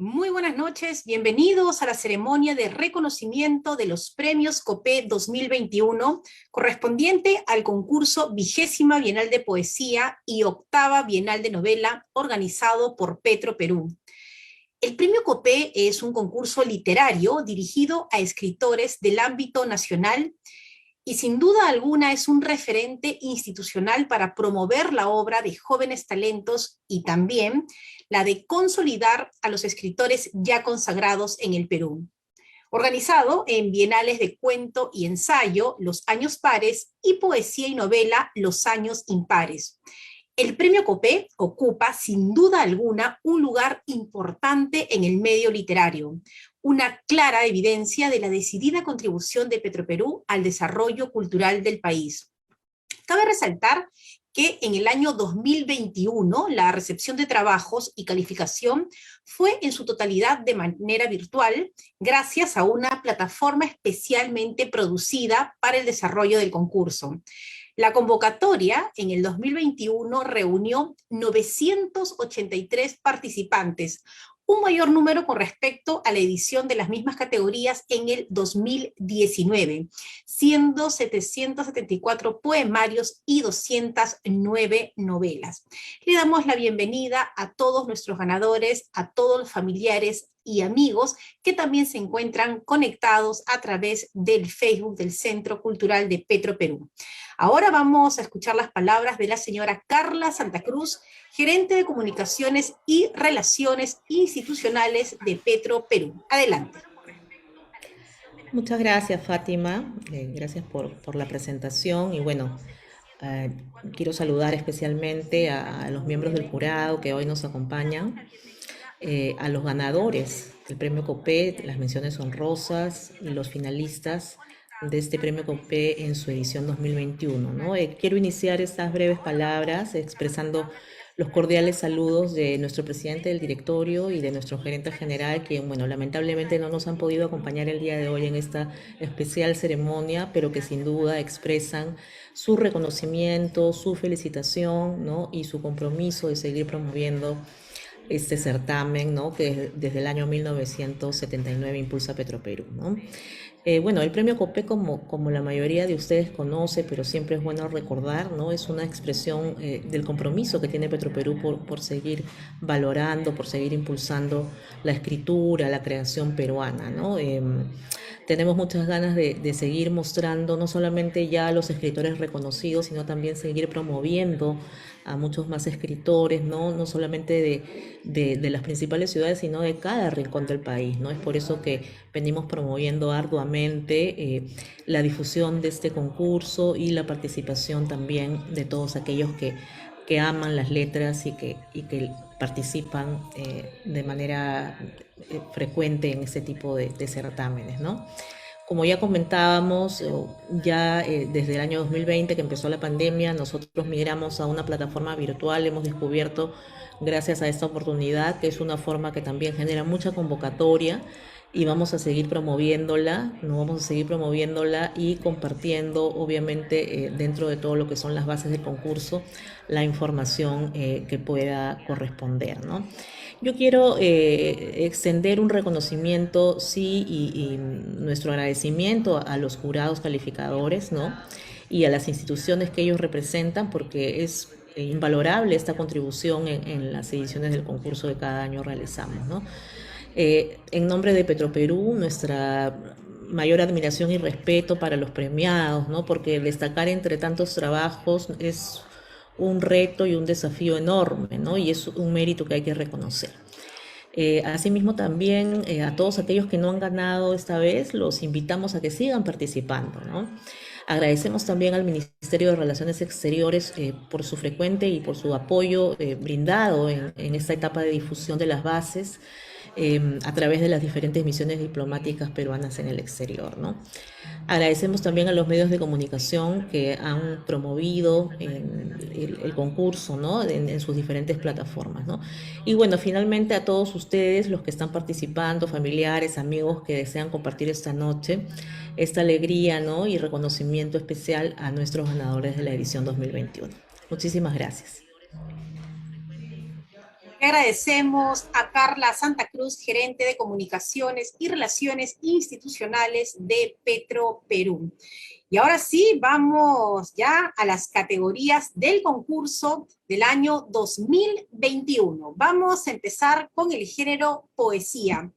Muy buenas noches, bienvenidos a la ceremonia de reconocimiento de los premios COPE 2021, correspondiente al concurso 20ª Bienal de Poesía y 8ª Bienal de Novela, organizado por Petro Perú. El premio COPE es un concurso literario dirigido a escritores del ámbito nacional y sin duda alguna es un referente institucional para promover la obra de jóvenes talentos y también la de consolidar a los escritores ya consagrados en el Perú. Organizado en bienales de cuento y ensayo, los años pares, y poesía y novela, los años impares. El premio COPE ocupa, sin duda alguna, un lugar importante en el medio literario, una clara evidencia de la decidida contribución de Petroperú al desarrollo cultural del país. Cabe resaltar que en el año 2021 la recepción de trabajos y calificación fue en su totalidad de manera virtual, gracias a una plataforma especialmente producida para el desarrollo del concurso. La convocatoria en el 2021 reunió 983 participantes, un mayor número con respecto a la edición de las mismas categorías en el 2019, siendo 774 poemarios y 209 novelas. Le damos la bienvenida a todos nuestros ganadores, a todos los familiares y amigos que también se encuentran conectados a través del Facebook del Centro Cultural de Petro Perú. Ahora vamos a escuchar las palabras de la señora Carla Santa Cruz, gerente de Comunicaciones y Relaciones Institucionales de Petro Perú. Adelante. Muchas gracias, Fátima. Gracias por la presentación. Y bueno, quiero saludar especialmente a los miembros del jurado que hoy nos acompañan, a los ganadores del premio COPE, las menciones honrosas y los finalistas de este premio COPE en su edición 2021, ¿no? Quiero iniciar estas breves palabras expresando los cordiales saludos de nuestro presidente del directorio y de nuestro gerente general, que, bueno, lamentablemente no nos han podido acompañar el día de hoy en esta especial ceremonia, pero que sin duda expresan su reconocimiento, su felicitación, ¿no? Y su compromiso de seguir promoviendo este certamen, ¿no? Que desde el año 1979 impulsa Petro Perú, ¿no? Bueno, el premio COPE, como la mayoría de ustedes conoce, pero siempre es bueno recordar, ¿no? Es una expresión del compromiso que tiene Petro Perú por seguir valorando, por seguir impulsando la escritura, la creación peruana, ¿no? Tenemos muchas ganas de seguir mostrando no solamente ya a los escritores reconocidos, sino también seguir promoviendo a muchos más escritores, no solamente de las principales ciudades, sino de cada rincón del país, ¿no? Es por eso que venimos promoviendo arduamente la difusión de este concurso y la participación también de todos aquellos que que aman las letras y que participan de manera frecuente en este tipo de certámenes, ¿no? Como ya comentábamos, ya desde el año 2020 que empezó la pandemia, nosotros migramos a una plataforma virtual, hemos descubierto gracias a esta oportunidad que es una forma que también genera mucha convocatoria y vamos a seguir promoviéndola, no vamos a seguir promoviéndola y compartiendo obviamente dentro de todo lo que son las bases del concurso la información que pueda corresponder, ¿no? Yo quiero extender un reconocimiento, sí, y nuestro agradecimiento a los jurados calificadores, ¿no? Y a las instituciones que ellos representan, porque es invalorable esta contribución en las ediciones del concurso que cada año realizamos, ¿no? En nombre de Petroperú, nuestra mayor admiración y respeto para los premiados, ¿no? Porque destacar entre tantos trabajos es un reto y un desafío enorme, ¿no? Y es un mérito que hay que reconocer. Asimismo también a todos aquellos que no han ganado esta vez, los invitamos a que sigan participando, ¿no? Agradecemos también al Ministerio de Relaciones Exteriores por su frecuente y por su apoyo brindado en esta etapa de difusión de las bases a través de las diferentes misiones diplomáticas peruanas en el exterior, ¿no? Agradecemos también a los medios de comunicación que han promovido el concurso, ¿no? En sus diferentes plataformas, ¿no? Y bueno, finalmente a todos ustedes, los que están participando, familiares, amigos que desean compartir esta noche, esta alegría, ¿no? Y reconocimiento especial a nuestros ganadores de la edición 2021. Muchísimas gracias. Agradecemos a Carla Santa Cruz, gerente de Comunicaciones y Relaciones Institucionales de Petroperú. Y ahora sí, vamos ya a las categorías del concurso del año 2021. Vamos a empezar con el género poesía.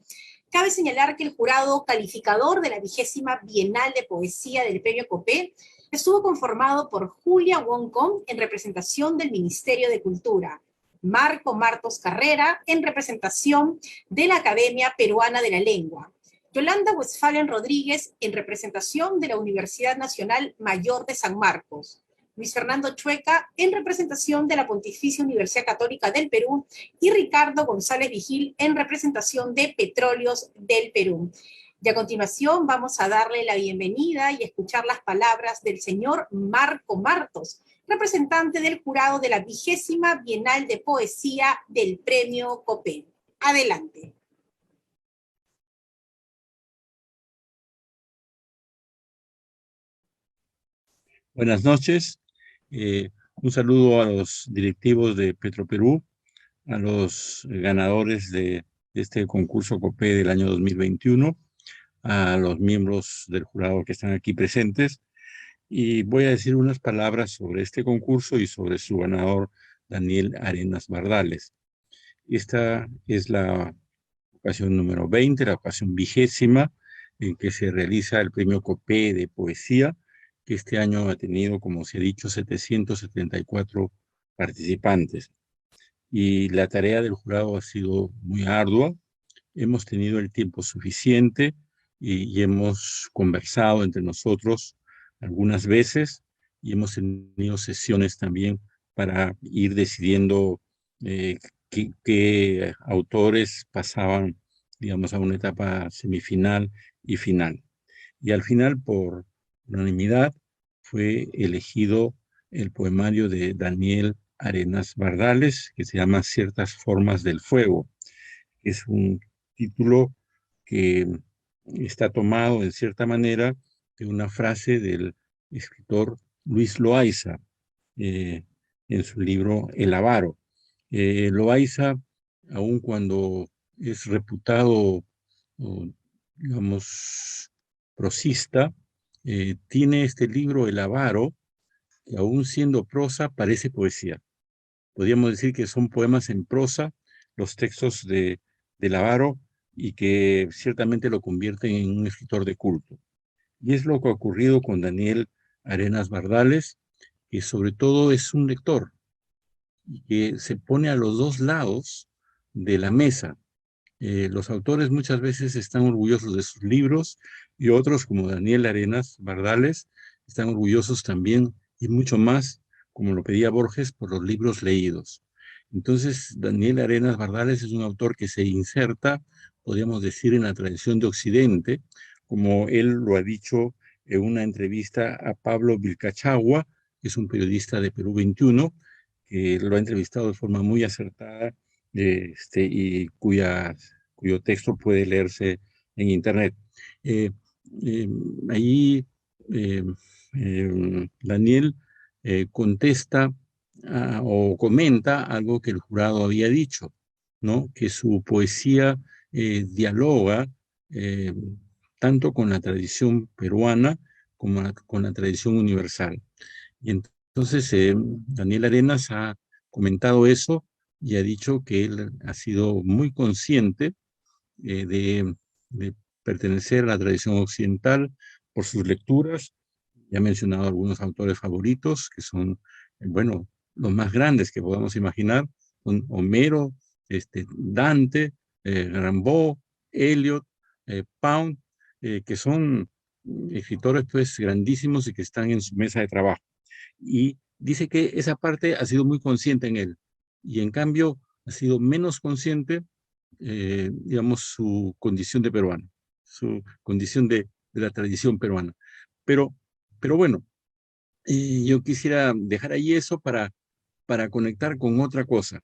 Cabe señalar que el jurado calificador de la 20ª Bienal de Poesía del Premio Copé estuvo conformado por Julia Wong-Kong en representación del Ministerio de Cultura, Marco Martos Carrera en representación de la Academia Peruana de la Lengua, Yolanda Westphalen Rodríguez en representación de la Universidad Nacional Mayor de San Marcos, Luis Fernando Chueca en representación de la Pontificia Universidad Católica del Perú y Ricardo González Vigil en representación de Petróleos del Perú. Y a continuación vamos a darle la bienvenida y escuchar las palabras del señor Marco Martos, representante del jurado de la 20ª Bienal de Poesía del Premio Copé. Adelante. Buenas noches. Un saludo a los directivos de Petroperú, a los ganadores de este concurso Copé del año 2021, a los miembros del jurado que están aquí presentes. Y voy a decir unas palabras sobre este concurso y sobre su ganador, Daniel Arenas Bardales. Esta es la ocasión número 20, la ocasión 20ª, en que se realiza el premio Copé de Poesía, que este año ha tenido, como se ha dicho, 774 participantes. Y la tarea del jurado ha sido muy ardua. Hemos tenido el tiempo suficiente y hemos conversado entre nosotros algunas veces y hemos tenido sesiones también para ir decidiendo qué autores pasaban, digamos, a una etapa semifinal y final. Y al final, por unanimidad, fue elegido el poemario de Daniel Arenas Bardales, que se llama Ciertas formas del fuego. Es un título que está tomado, en cierta manera, de una frase del escritor Luis Loaiza, en su libro El Avaro. Loaiza, aun cuando es reputado, digamos, prosista, tiene este libro El Avaro, que aún siendo prosa parece poesía. Podríamos decir que son poemas en prosa, los textos de Avaro, y que ciertamente lo convierten en un escritor de culto. Y es lo que ha ocurrido con Daniel Arenas Bardales, que sobre todo es un lector, y que se pone a los dos lados de la mesa. Los autores muchas veces están orgullosos de sus libros y otros, como Daniel Arenas Bardales, están orgullosos también y mucho más como lo pedía Borges, por los libros leídos. Entonces, Daniel Arenas Bardales es un autor que se inserta, podríamos decir, en la tradición de Occidente, como él lo ha dicho en una entrevista a Pablo Vilcachagua, que es un periodista de Perú 21, que lo ha entrevistado de forma muy acertada y cuyo texto puede leerse en Internet. Eh, eh, Ahí eh, Daniel contesta o comenta algo que el jurado había dicho, ¿no? Que su poesía dialoga eh, tanto con la tradición peruana como con la tradición universal. Y entonces Daniel Arenas ha comentado eso y ha dicho que él ha sido muy consciente de pertenecer a la tradición occidental por sus lecturas. Ya he mencionado algunos autores favoritos, que son, bueno, los más grandes que podamos imaginar, son Homero, Dante, Rimbaud, Eliot, Pound, que son escritores pues grandísimos y que están en su mesa de trabajo. Y dice que esa parte ha sido muy consciente en él, y en cambio ha sido menos consciente, digamos, su condición de peruano, su condición de la tradición peruana. Pero, pero bueno, yo quisiera dejar ahí eso para conectar con otra cosa,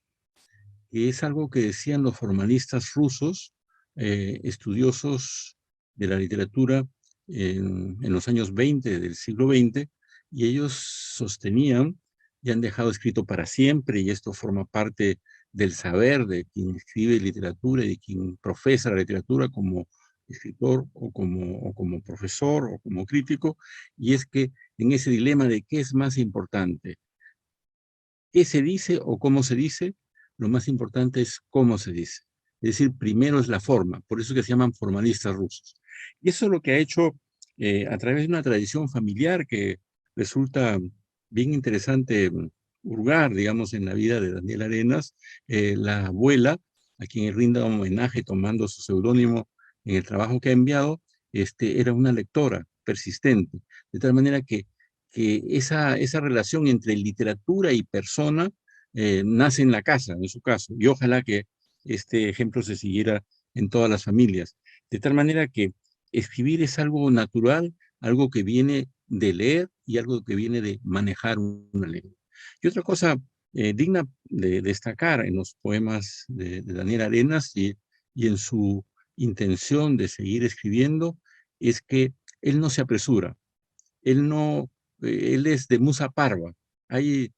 que es algo que decían los formalistas rusos, estudiosos de la literatura en los años 20 del siglo XX, y ellos sostenían y han dejado escrito para siempre, y esto forma parte del saber de quien escribe literatura y de quien profesa la literatura como escritor o como profesor o como crítico, y es que en ese dilema de qué es más importante, qué se dice o cómo se dice, lo más importante es cómo se dice. Es decir, primero es la forma, por eso que se llaman formalistas rusos. Y eso es lo que ha hecho a través de una tradición familiar que resulta bien interesante hurgar, digamos, en la vida de Daniel Arenas. La abuela, a quien rinda un homenaje tomando su seudónimo en el trabajo que ha enviado, era una lectora persistente, de tal manera que esa relación entre literatura y persona nace en la casa, en su caso, y ojalá que este ejemplo se siguiera en todas las familias. De tal manera que escribir es algo natural, algo que viene de leer y algo que viene de manejar una lengua. Y otra cosa digna de destacar en los poemas de Daniel Arenas y en su intención de seguir escribiendo es que él no se apresura, él no, él es de musa parva. Hay,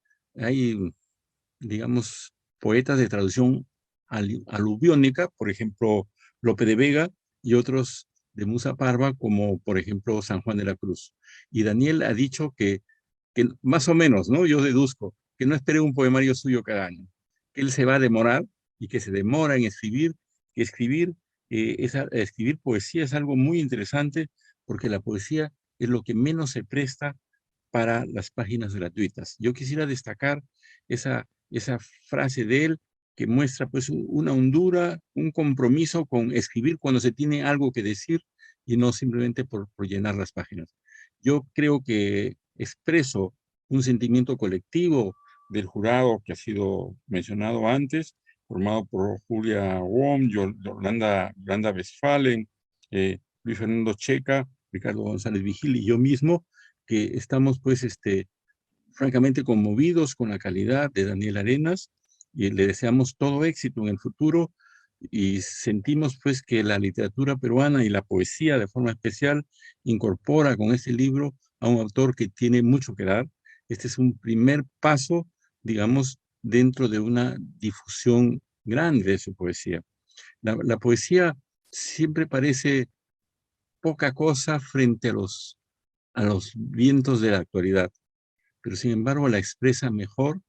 digamos, poetas de traducción aluviónica, por ejemplo, Lope de Vega, y otros de musa parva, como por ejemplo San Juan de la Cruz. Y Daniel ha dicho que más o menos, ¿no? Yo deduzco, que no espere un poemario suyo cada año, que él se va a demorar y que se demora en escribir, que escribir poesía es algo muy interesante porque la poesía es lo que menos se presta para las páginas gratuitas. Yo quisiera destacar esa frase de él que muestra pues una hondura, un compromiso con escribir cuando se tiene algo que decir y no simplemente por llenar las páginas. Yo creo que expreso un sentimiento colectivo del jurado que ha sido mencionado antes, formado por Julia Wom, Yolanda Westphalen, Luis Fernando Checa, Ricardo González Vigil y yo mismo, que estamos pues francamente conmovidos con la calidad de Daniel Arenas y le deseamos todo éxito en el futuro y sentimos pues que la literatura peruana y la poesía de forma especial incorpora con este libro a un autor que tiene mucho que dar. Este es un primer paso, digamos, dentro de una difusión grande de su poesía. La poesía siempre parece poca cosa frente a los vientos de la actualidad, pero sin embargo la expresa mejor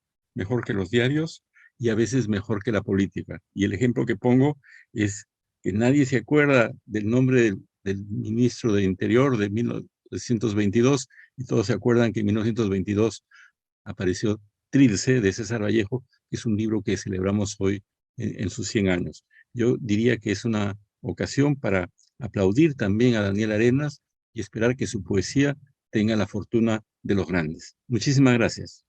que los diarios y a veces mejor que la política. Y el ejemplo que pongo es que nadie se acuerda del nombre del ministro de Interior de 1922 y todos se acuerdan que en 1922 apareció Trilce de César Vallejo, que es un libro que celebramos hoy en sus 100 años. Yo diría que es una ocasión para aplaudir también a Daniel Arenas y esperar que su poesía tenga la fortuna de los grandes. Muchísimas gracias.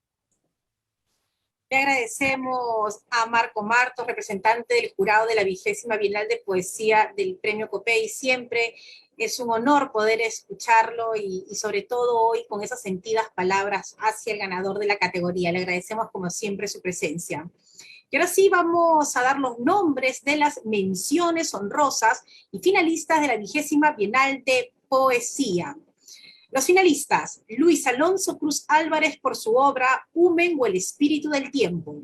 Le agradecemos a Marco Martos, representante del jurado de la 20ª Bienal de Poesía del Premio COPE, y siempre es un honor poder escucharlo y sobre todo hoy con esas sentidas palabras hacia el ganador de la categoría. Le agradecemos como siempre su presencia. Y ahora sí vamos a dar los nombres de las menciones honrosas y finalistas de la 20ª Bienal de Poesía. Los finalistas: Luis Alonso Cruz Álvarez por su obra Humen o el espíritu del tiempo.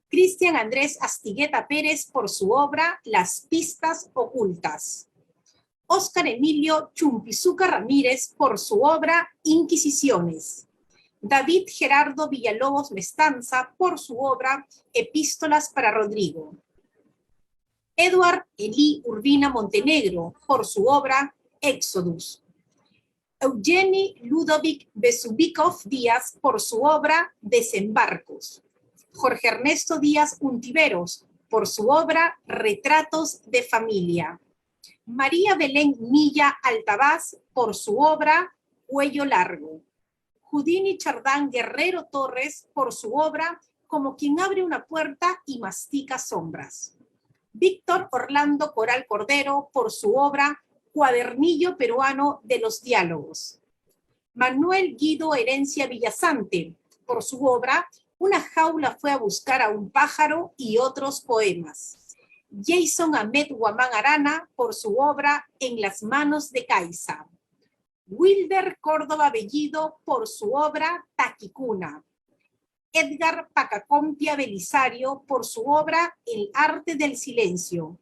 Cristian Andrés Astigueta Pérez por su obra Las pistas ocultas. Óscar Emilio Chumpizuca Ramírez por su obra Inquisiciones. David Gerardo Villalobos Mestanza por su obra Epístolas para Rodrigo. Eduard Elí Urbina Montenegro por su obra Éxodus. Eugeni Ludovic Besubikov Díaz por su obra Desembarcos. Jorge Ernesto Díaz Untiveros por su obra Retratos de Familia. María Belén Milla Altavaz por su obra Cuello Largo. Judini Chardán Guerrero Torres por su obra Como quien abre una puerta y mastica sombras. Víctor Orlando Coral Cordero por su obra Cuadernillo Peruano de los Diálogos. Manuel Guido Herencia Villasante por su obra Una jaula fue a buscar a un pájaro y otros poemas. Jason Ahmed Guamán Arana por su obra En las manos de Caiza. Wilder Córdoba Bellido por su obra Taquicuna. Edgar Pacacompia Belisario por su obra El arte del silencio.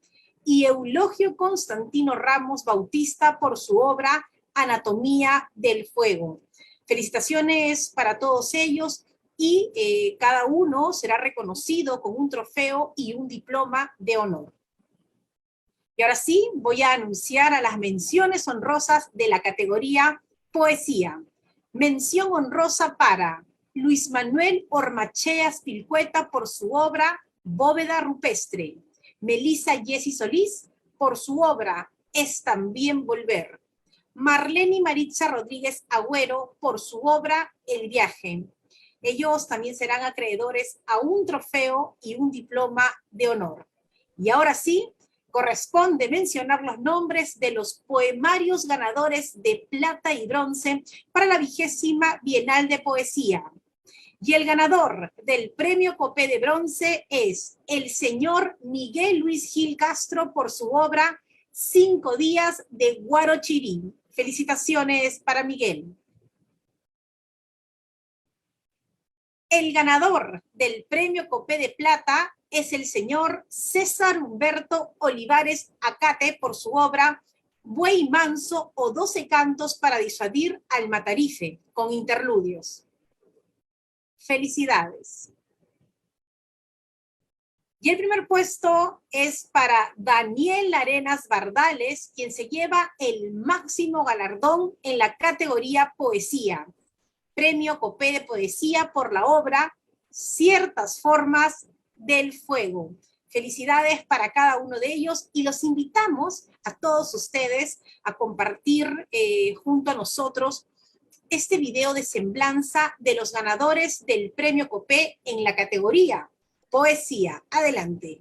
Y Eulogio Constantino Ramos Bautista por su obra Anatomía del fuego. Felicitaciones para todos ellos y cada uno será reconocido con un trofeo y un diploma de honor. Y ahora sí, voy a anunciar a las menciones honrosas de la categoría Poesía. Mención honrosa para Luis Manuel Ormachea Spilcueta por su obra Bóveda Rupestre. Melissa Jessy Solís por su obra Es también volver. Marlene Maritza Rodríguez Agüero por su obra El viaje. Ellos también serán acreedores a un trofeo y un diploma de honor. Y ahora sí, corresponde mencionar los nombres de los poemarios ganadores de plata y bronce para la 20ª Bienal de Poesía. Y el ganador del premio COPE de bronce es el señor Miguel Luis Gil Castro por su obra 5 días de Guarochirí. Felicitaciones para Miguel. El ganador del premio COPE de plata es el señor César Humberto Olivares Acate por su obra Buey manso o 12 cantos para disuadir al matarife, con interludios. Felicidades. Y el primer puesto es para Daniel Arenas Bardales, quien se lleva el máximo galardón en la categoría Poesía. Premio COPE de Poesía por la obra Ciertas formas del fuego. Felicidades para cada uno de ellos y los invitamos a todos ustedes a compartir junto a nosotros este video de semblanza de los ganadores del premio COPE en la categoría Poesía. Adelante.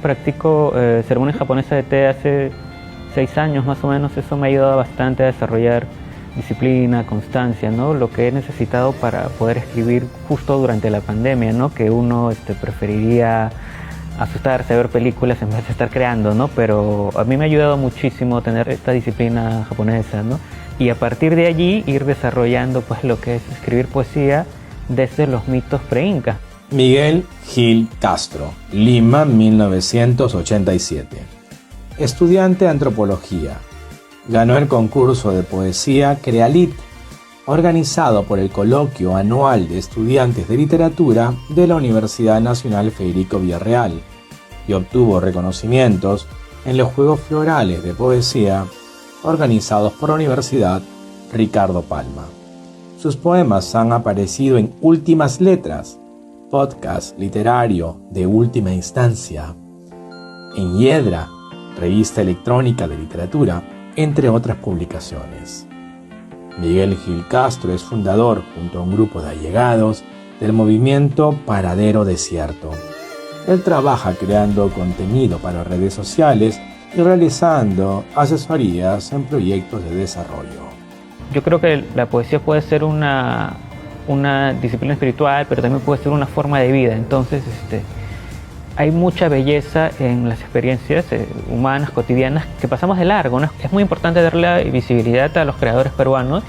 Practico ceremonia japonesa de té hace 6 años más o menos. Eso me ha ayudado bastante a desarrollar disciplina, constancia, ¿no? Lo que he necesitado para poder escribir justo durante la pandemia, ¿no? Que uno preferiría asustarse, ver películas en vez de estar creando, ¿no? Pero a mí me ha ayudado muchísimo tener esta disciplina japonesa, ¿no? Y a partir de allí ir desarrollando pues lo que es escribir poesía desde los mitos pre-inca. Miguel Gil Castro, Lima, 1987. Estudiante de antropología. Ganó el concurso de poesía Crealit, organizado por el Coloquio Anual de Estudiantes de Literatura de la Universidad Nacional Federico Villarreal, y obtuvo reconocimientos en los Juegos Florales de Poesía organizados por la Universidad Ricardo Palma. Sus poemas han aparecido en Últimas Letras, podcast literario de última instancia, en Hiedra, revista electrónica de literatura, entre otras publicaciones. Miguel Gil Castro es fundador, junto a un grupo de allegados, del movimiento Paradero Desierto. Él trabaja creando contenido para redes sociales y realizando asesorías en proyectos de desarrollo. Yo creo que la poesía puede ser una disciplina espiritual, pero también puede ser una forma de vida. Entonces, hay mucha belleza en las experiencias humanas, cotidianas, que pasamos de largo, ¿no? Es muy importante darle visibilidad a los creadores peruanos.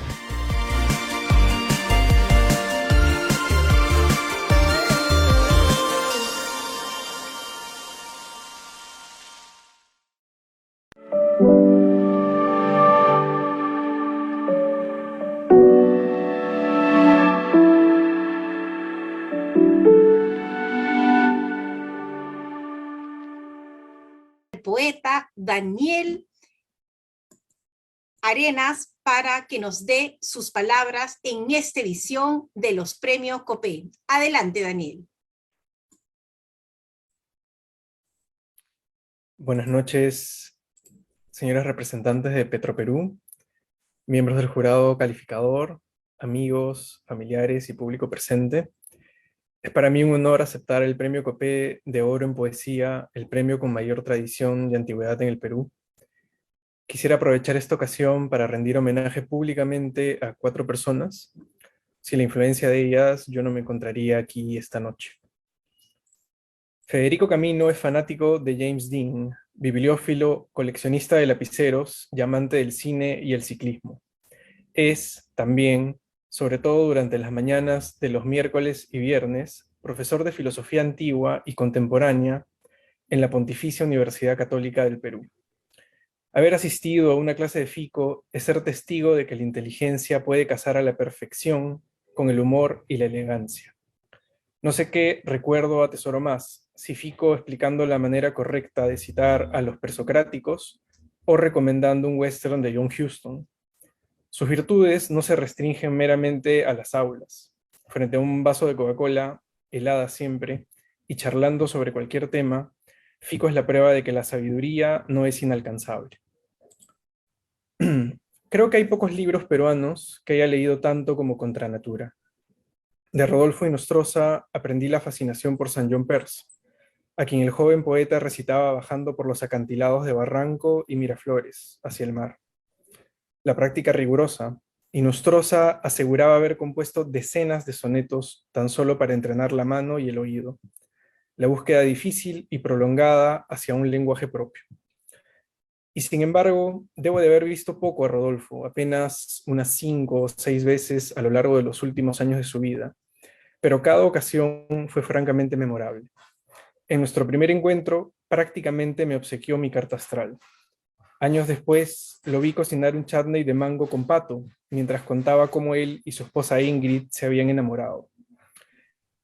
Poeta Daniel Arenas para que nos dé sus palabras en esta edición de los premios COPE. Adelante, Daniel. Buenas noches, señores representantes de Petroperú, miembros del jurado calificador, amigos, familiares y público presente. Es para mí un honor aceptar el premio COPE de Oro en Poesía, el premio con mayor tradición y antigüedad en el Perú. Quisiera aprovechar esta ocasión para rendir homenaje públicamente a 4 personas. Sin la influencia de ellas, yo no me encontraría aquí esta noche. Federico Camino es fanático de James Dean, bibliófilo, coleccionista de lapiceros y amante del cine y el ciclismo. Es, también, sobre todo durante las mañanas de los miércoles y viernes, profesor de filosofía antigua y contemporánea en la Pontificia Universidad Católica del Perú. Haber asistido a una clase de FICO es ser testigo de que la inteligencia puede casar a la perfección con el humor y la elegancia. No sé qué recuerdo atesoro más, si FICO explicando la manera correcta de citar a los presocráticos o recomendando un western de John Huston. Sus virtudes no se restringen meramente a las aulas. Frente a un vaso de Coca-Cola, helada siempre, y charlando sobre cualquier tema, FICO es la prueba de que la sabiduría no es inalcanzable. Creo que hay pocos libros peruanos que haya leído tanto como Contra Natura. De Rodolfo Inostroza aprendí la fascinación por San John Perse, a quien el joven poeta recitaba bajando por los acantilados de Barranco y Miraflores, hacia el mar. La práctica rigurosa, Inostroza aseguraba haber compuesto decenas de sonetos tan solo para entrenar la mano y el oído. La búsqueda difícil y prolongada hacia un lenguaje propio. Y sin embargo, debo de haber visto poco a Rodolfo, apenas unas 5 o 6 veces a lo largo de los últimos años de su vida, pero cada ocasión fue francamente memorable. En nuestro primer encuentro, prácticamente me obsequió mi carta astral. Años después, lo vi cocinar un chutney de mango con pato, mientras contaba cómo él y su esposa Ingrid se habían enamorado.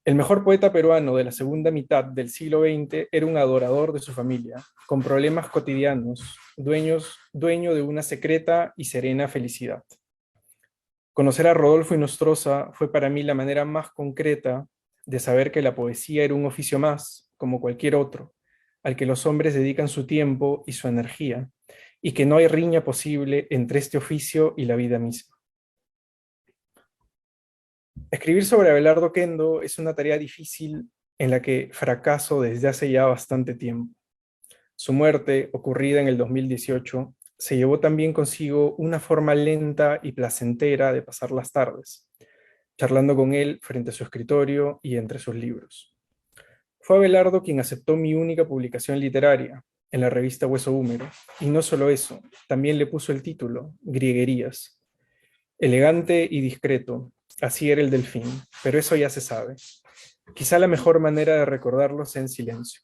El mejor poeta peruano de la segunda mitad del siglo XX era un adorador de su familia, con problemas cotidianos, dueño de una secreta y serena felicidad. Conocer a Rodolfo Inostroza fue para mí la manera más concreta de saber que la poesía era un oficio más, como cualquier otro, al que los hombres dedican su tiempo y su energía, y que no hay riña posible entre este oficio y la vida misma. Escribir sobre Abelardo Oquendo es una tarea difícil en la que fracaso desde hace ya bastante tiempo. Su muerte, ocurrida en el 2018, se llevó también consigo una forma lenta y placentera de pasar las tardes, charlando con él frente a su escritorio y entre sus libros. Fue Abelardo quien aceptó mi única publicación literaria, en la revista Hueso Húmero, y no solo eso, también le puso el título, Grieguerías. Elegante y discreto, así era el delfín, pero eso ya se sabe. Quizá la mejor manera de recordarlo sea en silencio.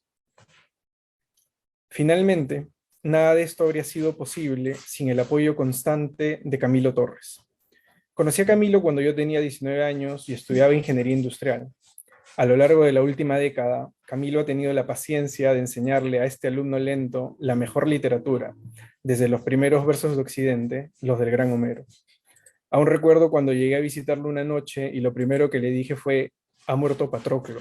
Finalmente, nada de esto habría sido posible sin el apoyo constante de Camilo Torres. Conocí a Camilo cuando yo tenía 19 años y estudiaba ingeniería industrial. A lo largo de la última década, Camilo ha tenido la paciencia de enseñarle a este alumno lento la mejor literatura, desde los primeros versos de Occidente, los del gran Homero. Aún recuerdo cuando llegué a visitarlo una noche y lo primero que le dije fue: «Ha muerto Patroclo».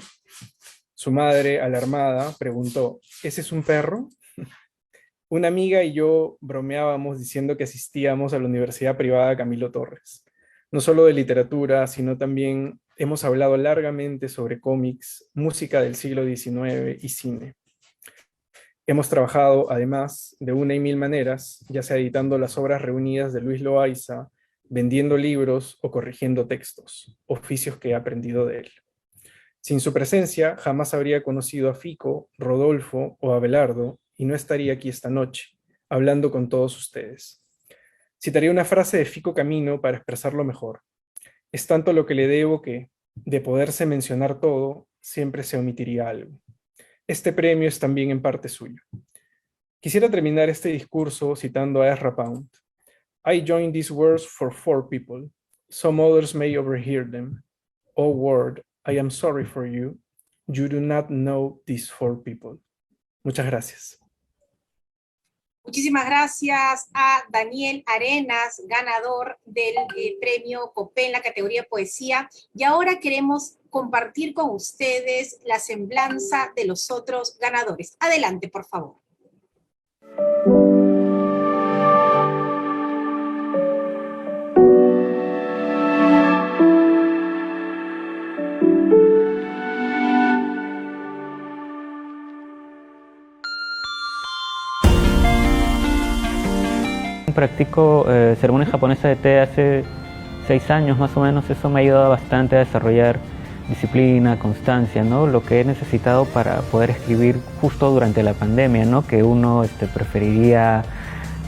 Su madre, alarmada, preguntó: «¿Ese es un perro?». Una amiga y yo bromeábamos diciendo que asistíamos a la Universidad Privada Camilo Torres. No solo de literatura, sino también hemos hablado largamente sobre cómics, música del siglo XIX y cine. Hemos trabajado, además, de una y mil maneras, ya sea editando las obras reunidas de Luis Loaiza, vendiendo libros o corrigiendo textos, oficios que he aprendido de él. Sin su presencia, jamás habría conocido a Fico, Rodolfo o Abelardo, y no estaría aquí esta noche, hablando con todos ustedes. Citaría una frase de Fico Camino para expresarlo mejor. Es tanto lo que le debo que, de poderse mencionar todo, siempre se omitiría algo. Este premio es también en parte suyo. Quisiera terminar este discurso citando a Ezra Pound. I join these words for 4 people. Some others may overhear them. Oh word, I am sorry for you. You do not know these 4 people. Muchas gracias. Muchísimas gracias a Daniel Arenas, ganador del premio COPE en la categoría Poesía. Y ahora queremos compartir con ustedes la semblanza de los otros ganadores. Adelante, por favor. Practico ceremonia japonesa de té hace 6 años más o menos. Eso me ha ayudado bastante a desarrollar disciplina, constancia, ¿no? Lo que he necesitado para poder escribir justo durante la pandemia, ¿no? Que uno preferiría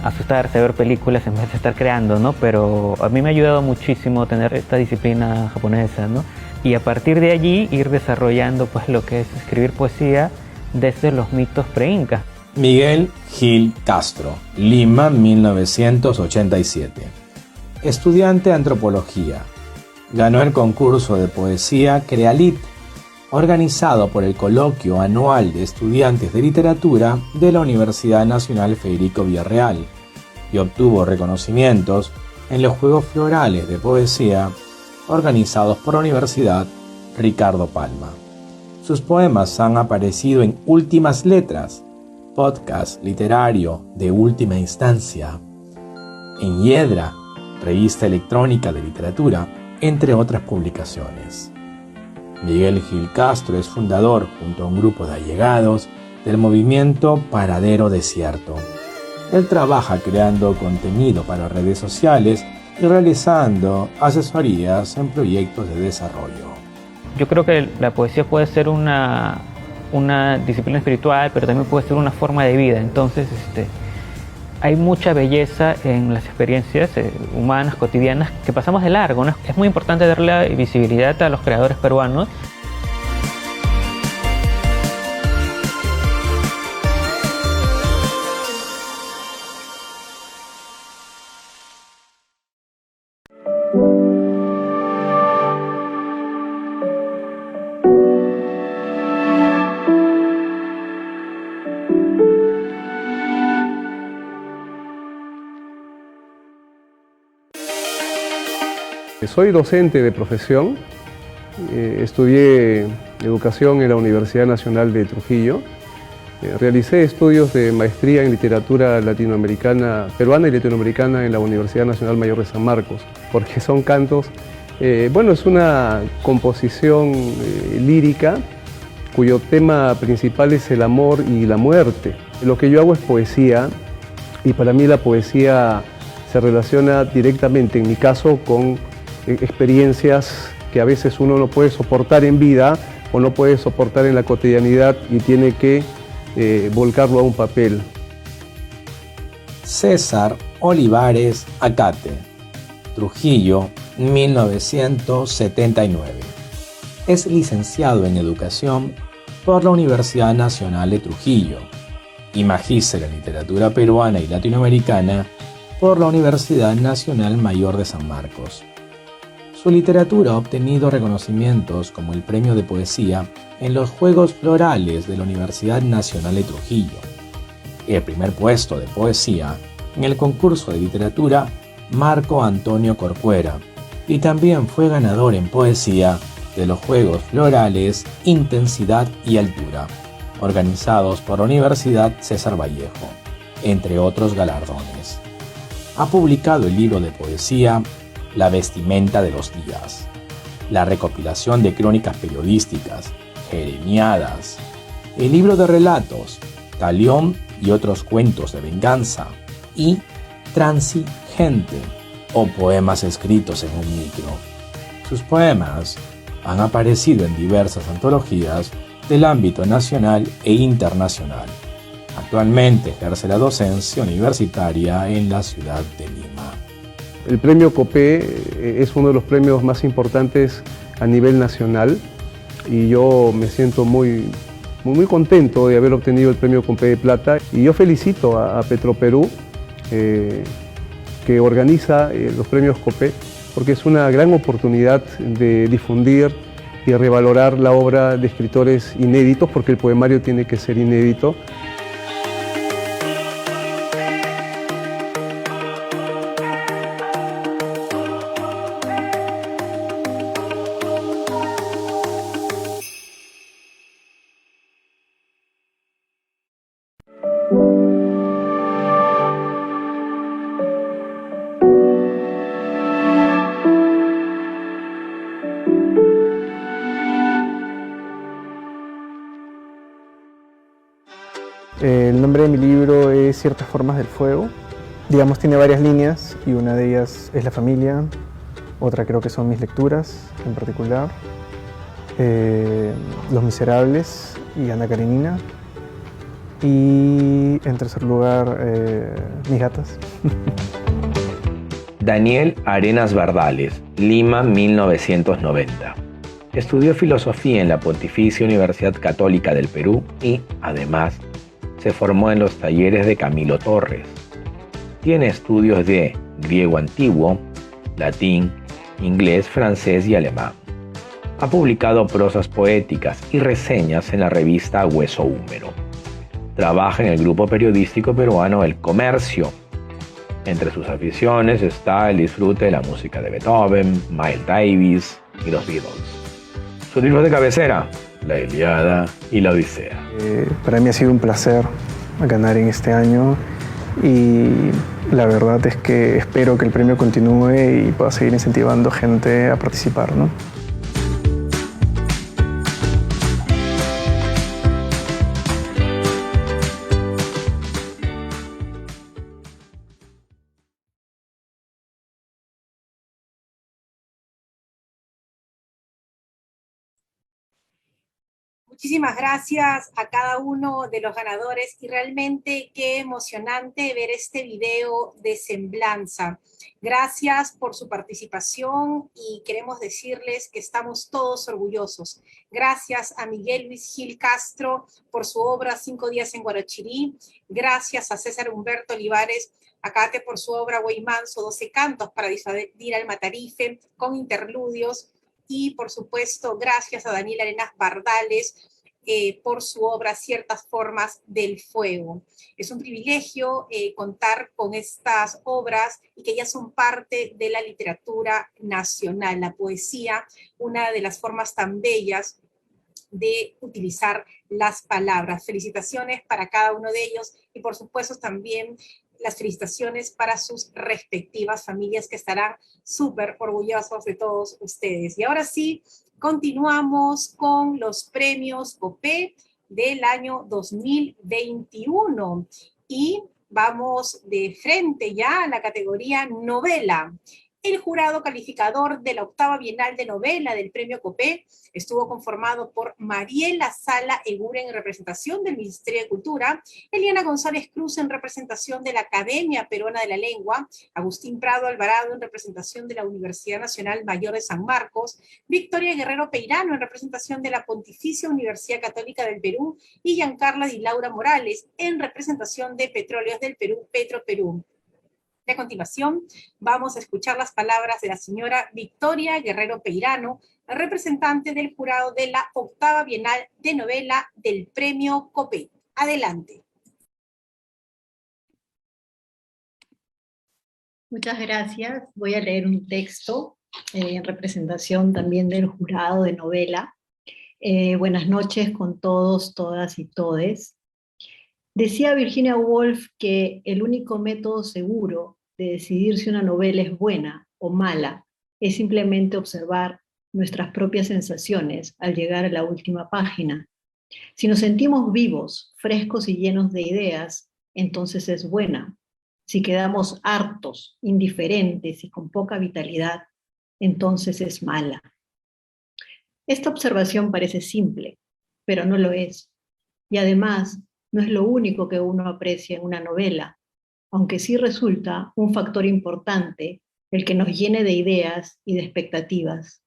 asustarse, ver películas en vez de estar creando, ¿no? Pero a mí me ha ayudado muchísimo tener esta disciplina japonesa, ¿no? Y a partir de allí ir desarrollando pues lo que es escribir poesía desde los mitos pre-incas. Miguel Gil Castro, Lima, 1987. Estudiante de antropología. Ganó el concurso de poesía Crealit, organizado por el Coloquio Anual de Estudiantes de Literatura de la Universidad Nacional Federico Villarreal, y obtuvo reconocimientos en los Juegos Florales de Poesía organizados por la Universidad Ricardo Palma. Sus poemas han aparecido en Últimas Letras, podcast literario de última instancia, en Hiedra, revista electrónica de literatura, entre otras publicaciones. Miguel Gil Castro es fundador, junto a un grupo de allegados, del movimiento Paradero Desierto. Él trabaja creando contenido para redes sociales y realizando asesorías en proyectos de desarrollo. Yo creo que la poesía puede ser una disciplina espiritual, pero también puede ser una forma de vida. Entonces, hay mucha belleza en las experiencias humanas, cotidianas, que pasamos de largo, ¿no? Es muy importante darle visibilidad a los creadores peruanos. Soy docente de profesión, estudié educación en la Universidad Nacional de Trujillo, realicé estudios de maestría en literatura latinoamericana, peruana y latinoamericana en la Universidad Nacional Mayor de San Marcos, porque son cantos, es una composición lírica cuyo tema principal es el amor y la muerte. Lo que yo hago es poesía y para mí la poesía se relaciona directamente, en mi caso, con experiencias que a veces uno no puede soportar en vida o no puede soportar en la cotidianidad y tiene que volcarlo a un papel. César Olivares Acate, Trujillo, 1979. Es licenciado en Educación por la Universidad Nacional de Trujillo y magíster en Literatura Peruana y Latinoamericana por la Universidad Nacional Mayor de San Marcos. Su literatura ha obtenido reconocimientos como el Premio de Poesía en los Juegos Florales de la Universidad Nacional de Trujillo, el primer puesto de poesía en el concurso de literatura Marco Antonio Corcuera, y también fue ganador en poesía de los Juegos Florales Intensidad y Altura, organizados por la Universidad César Vallejo, entre otros galardones. Ha publicado el libro de poesía La vestimenta de los días, la recopilación de crónicas periodísticas, jeremiadas, el libro de relatos, Talión y otros cuentos de venganza, y Transigente, o poemas escritos en un micro. Sus poemas han aparecido en diversas antologías del ámbito nacional e internacional. Actualmente ejerce la docencia universitaria en la ciudad de Lima. El premio COPE es uno de los premios más importantes a nivel nacional y yo me siento muy contento de haber obtenido el premio COPE de Plata, y yo felicito a Petroperú que organiza los premios COPE, porque es una gran oportunidad de difundir y revalorar la obra de escritores inéditos, porque el poemario tiene que ser inédito. El nombre de mi libro es Ciertas formas del fuego. Digamos, tiene varias líneas y una de ellas es la familia, otra creo que son mis lecturas en particular, Los Miserables y Ana Karenina, y en tercer lugar, mis gatas. Daniel Arenas Bardales, Lima, 1990. Estudió filosofía en la Pontificia Universidad Católica del Perú y, además, se formó en los talleres de Camilo Torres. Tiene estudios de griego antiguo, latín, inglés, francés y alemán. Ha publicado prosas poéticas y reseñas en la revista Hueso Húmero. Trabaja en el grupo periodístico peruano El Comercio. Entre sus aficiones está el disfrute de la música de Beethoven, Miles Davis y los Beatles. Sus libros de cabecera, La Ilíada y La Odisea. Para mí ha sido un placer ganar en este año y la verdad es que espero que el premio continúe y pueda seguir incentivando gente a participar, ¿no? Muchísimas gracias a cada uno de los ganadores y realmente qué emocionante ver este video de semblanza. Gracias por su participación y queremos decirles que estamos todos orgullosos. Gracias a Miguel Luis Gil Castro por su obra 5 días en Guarachirí. Gracias a César Humberto Olivares Acate por su obra Güey Manso, 12 cantos para disuadir al Matarife con interludios. Y por supuesto, gracias a Daniel Arenas Bardales por su obra Ciertas formas del fuego. Es un privilegio contar con estas obras y que ellas son parte de la literatura nacional. La poesía, una de las formas tan bellas de utilizar las palabras. Felicitaciones para cada uno de ellos y por supuesto también las felicitaciones para sus respectivas familias que estarán súper orgullosos de todos ustedes. Y ahora sí, continuamos con los premios COPE del año 2021 y vamos de frente ya a la categoría novela. El jurado calificador de la 8ª Bienal de Novela del Premio COPE estuvo conformado por Mariela Sala Eguren en representación del Ministerio de Cultura, Eliana González Cruz en representación de la Academia Peruana de la Lengua, Agustín Prado Alvarado en representación de la Universidad Nacional Mayor de San Marcos, Victoria Guerrero Peirano en representación de la Pontificia Universidad Católica del Perú y Giancarla Di Laura Morales en representación de Petróleos del Perú, Petroperú. A continuación, vamos a escuchar las palabras de la señora Victoria Guerrero Peirano, representante del jurado de la 8ª Bienal de Novela del Premio COPE. Adelante. Muchas gracias. Voy a leer un texto en representación también del jurado de novela. Buenas noches con todos, todas y todes. Decía Virginia Woolf que el único método seguro de decidir si una novela es buena o mala es simplemente observar nuestras propias sensaciones al llegar a la última página. Si nos sentimos vivos, frescos y llenos de ideas, entonces es buena. Si quedamos hartos, indiferentes y con poca vitalidad, entonces es mala. Esta observación parece simple, pero no lo es. Y además, no es lo único que uno aprecia en una novela, aunque sí resulta un factor importante el que nos llene de ideas y de expectativas.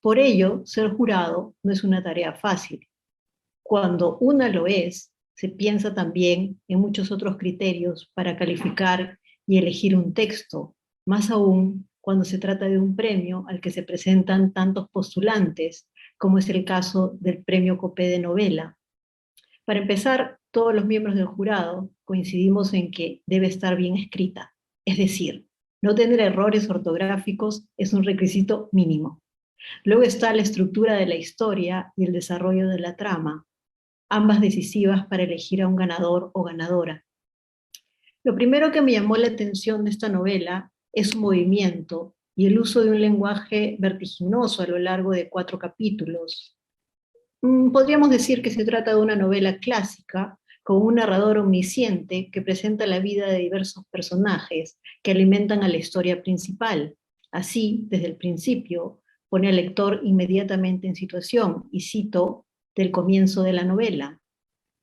Por ello, ser jurado no es una tarea fácil. Cuando una lo es, se piensa también en muchos otros criterios para calificar y elegir un texto, más aún cuando se trata de un premio al que se presentan tantos postulantes, como es el caso del Premio Copé de Novela. Para empezar, todos los miembros del jurado coincidimos en que debe estar bien escrita, es decir, no tener errores ortográficos es un requisito mínimo. Luego está la estructura de la historia y el desarrollo de la trama, ambas decisivas para elegir a un ganador o ganadora. Lo primero que me llamó la atención de esta novela es su movimiento y el uso de un lenguaje vertiginoso a lo largo de 4 capítulos. Podríamos decir que se trata de una novela clásica con un narrador omnisciente que presenta la vida de diversos personajes que alimentan a la historia principal. Así, desde el principio, pone al lector inmediatamente en situación, y cito del comienzo de la novela: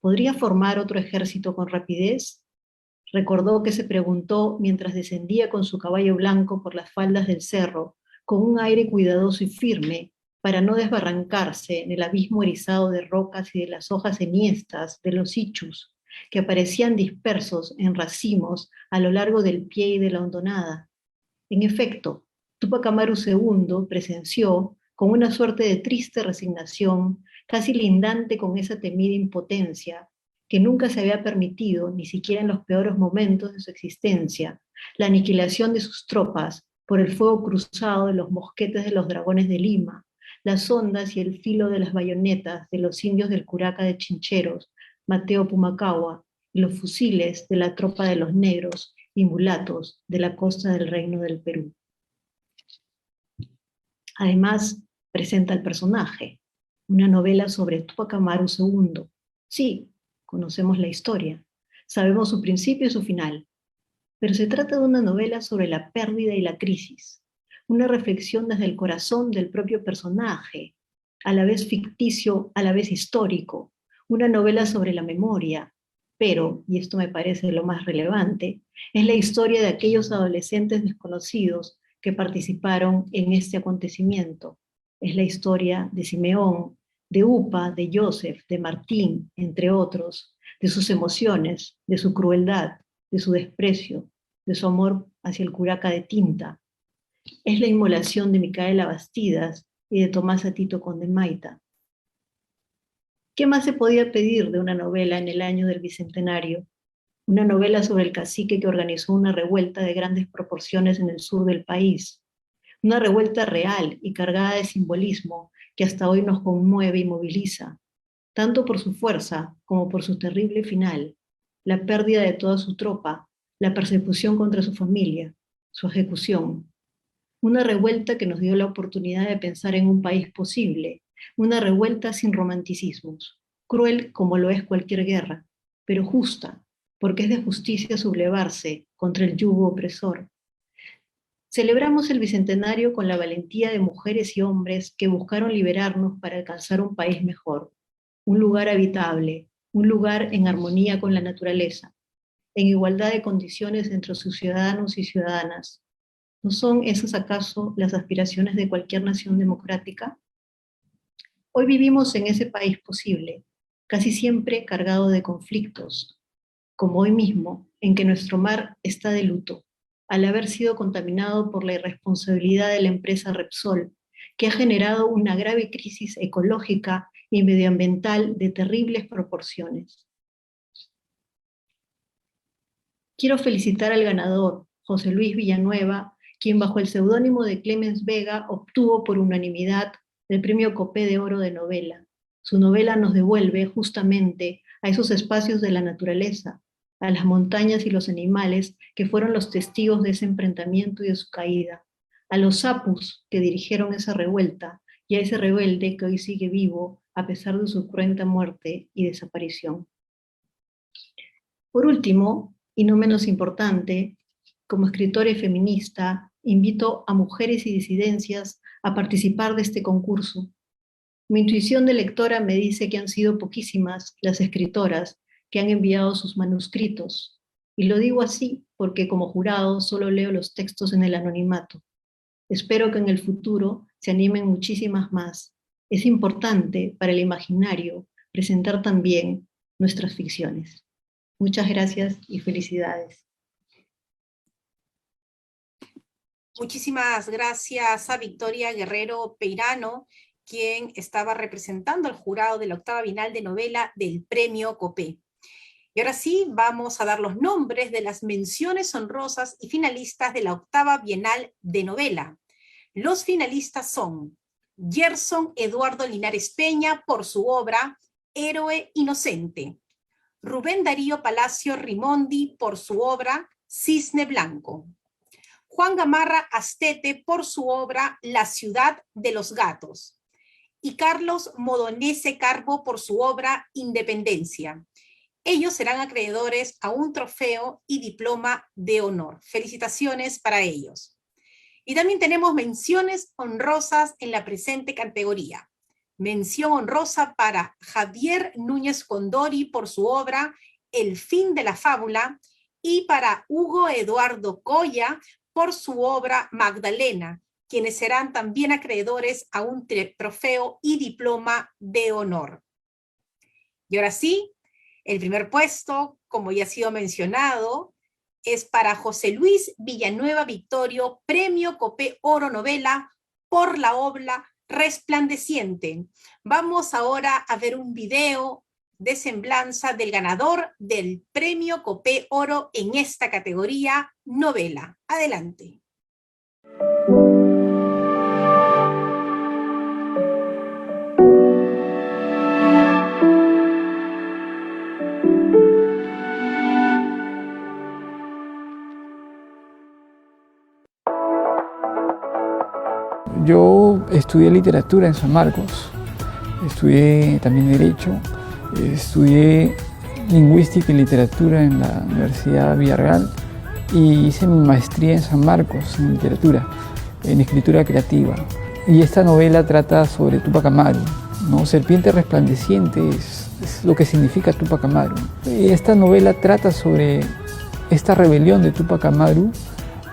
¿podría formar otro ejército con rapidez? Recordó que se preguntó mientras descendía con su caballo blanco por las faldas del cerro, con un aire cuidadoso y firme, para no desbarrancarse en el abismo erizado de rocas y de las hojas enhiestas de los ichus, que aparecían dispersos en racimos a lo largo del pie y de la hondonada. En efecto, Túpac Amaru II presenció, con una suerte de triste resignación, casi lindante con esa temida impotencia, que nunca se había permitido, ni siquiera en los peores momentos de su existencia, la aniquilación de sus tropas por el fuego cruzado de los mosquetes de los dragones de Lima, las ondas y el filo de las bayonetas de los indios del Curaca de Chincheros, Mateo Pumacahua, y los fusiles de la tropa de los negros y mulatos de la costa del Reino del Perú. Además, presenta el personaje, una novela sobre Túpac Amaru II. Sí, conocemos la historia, sabemos su principio y su final, pero se trata de una novela sobre la pérdida y la crisis, una reflexión desde el corazón del propio personaje, a la vez ficticio, a la vez histórico, una novela sobre la memoria, pero, y esto me parece lo más relevante, es la historia de aquellos adolescentes desconocidos que participaron en este acontecimiento. Es la historia de Simeón, de Upa, de Joseph, de Martín, entre otros, de sus emociones, de su crueldad, de su desprecio, de su amor hacia el curaca de tinta. Es la inmolación de Micaela Bastidas y de Tomás Atito Condemaita. ¿Qué más se podía pedir de una novela en el año del Bicentenario? Una novela sobre el cacique que organizó una revuelta de grandes proporciones en el sur del país. Una revuelta real y cargada de simbolismo que hasta hoy nos conmueve y moviliza, tanto por su fuerza como por su terrible final, la pérdida de toda su tropa, la persecución contra su familia, su ejecución. Una revuelta que nos dio la oportunidad de pensar en un país posible, una revuelta sin romanticismos, cruel como lo es cualquier guerra, pero justa, porque es de justicia sublevarse contra el yugo opresor. Celebramos el Bicentenario con la valentía de mujeres y hombres que buscaron liberarnos para alcanzar un país mejor, un lugar habitable, un lugar en armonía con la naturaleza, en igualdad de condiciones entre sus ciudadanos y ciudadanas. ¿No son esas acaso las aspiraciones de cualquier nación democrática? Hoy vivimos en ese país posible, casi siempre cargado de conflictos, como hoy mismo, en que nuestro mar está de luto, al haber sido contaminado por la irresponsabilidad de la empresa Repsol, que ha generado una grave crisis ecológica y medioambiental de terribles proporciones. Quiero felicitar al ganador, José Luis Villanueva, quien bajo el seudónimo de Clemens Vega obtuvo por unanimidad el Premio Copé de Oro de Novela. Su novela nos devuelve justamente a esos espacios de la naturaleza, a las montañas y los animales que fueron los testigos de ese enfrentamiento y de su caída, a los apus que dirigieron esa revuelta y a ese rebelde que hoy sigue vivo a pesar de su cruenta muerte y desaparición. Por último, y no menos importante, como escritora y feminista, invito a mujeres y disidencias a participar de este concurso. Mi intuición de lectora me dice que han sido poquísimas las escritoras que han enviado sus manuscritos, y lo digo así porque como jurado solo leo los textos en el anonimato. Espero que en el futuro se animen muchísimas más. Es importante para el imaginario presentar también nuestras ficciones. Muchas gracias y felicidades. Muchísimas gracias a Victoria Guerrero Peirano, quien estaba representando al jurado de la octava Bienal de Novela del Premio Copé. Y ahora sí, vamos a dar los nombres de las menciones honrosas y finalistas de la octava Bienal de Novela. Los finalistas son Gerson Eduardo Linares Peña por su obra Héroe Inocente, Rubén Darío Palacio Rimondi por su obra Cisne Blanco, Juan Gamarra Astete por su obra La Ciudad de los Gatos, y Carlos Modonese Carbo por su obra Independencia. Ellos serán acreedores a un trofeo y diploma de honor. Felicitaciones para ellos. Y también tenemos menciones honrosas en la presente categoría. Mención honrosa para Javier Núñez Condori por su obra El fin de la fábula y para Hugo Eduardo Coya por su obra Magdalena, quienes serán también acreedores a un trofeo y diploma de honor. Y ahora sí, el primer puesto, como ya ha sido mencionado, es para José Luis Villanueva Victorio, Premio Copé Oro Novela por la obra Resplandeciente. Vamos ahora a ver un video de semblanza del ganador del Premio Copé Oro en esta categoría novela. Adelante. Yo estudié literatura en San Marcos, estudié también Derecho, estudié Lingüística y Literatura en la Universidad Villarreal y hice mi maestría en San Marcos en literatura, en escritura creativa. Y esta novela trata sobre Túpac Amaru, ¿no? Serpiente resplandeciente es lo que significa Túpac Amaru. Y esta novela trata sobre esta rebelión de Túpac Amaru,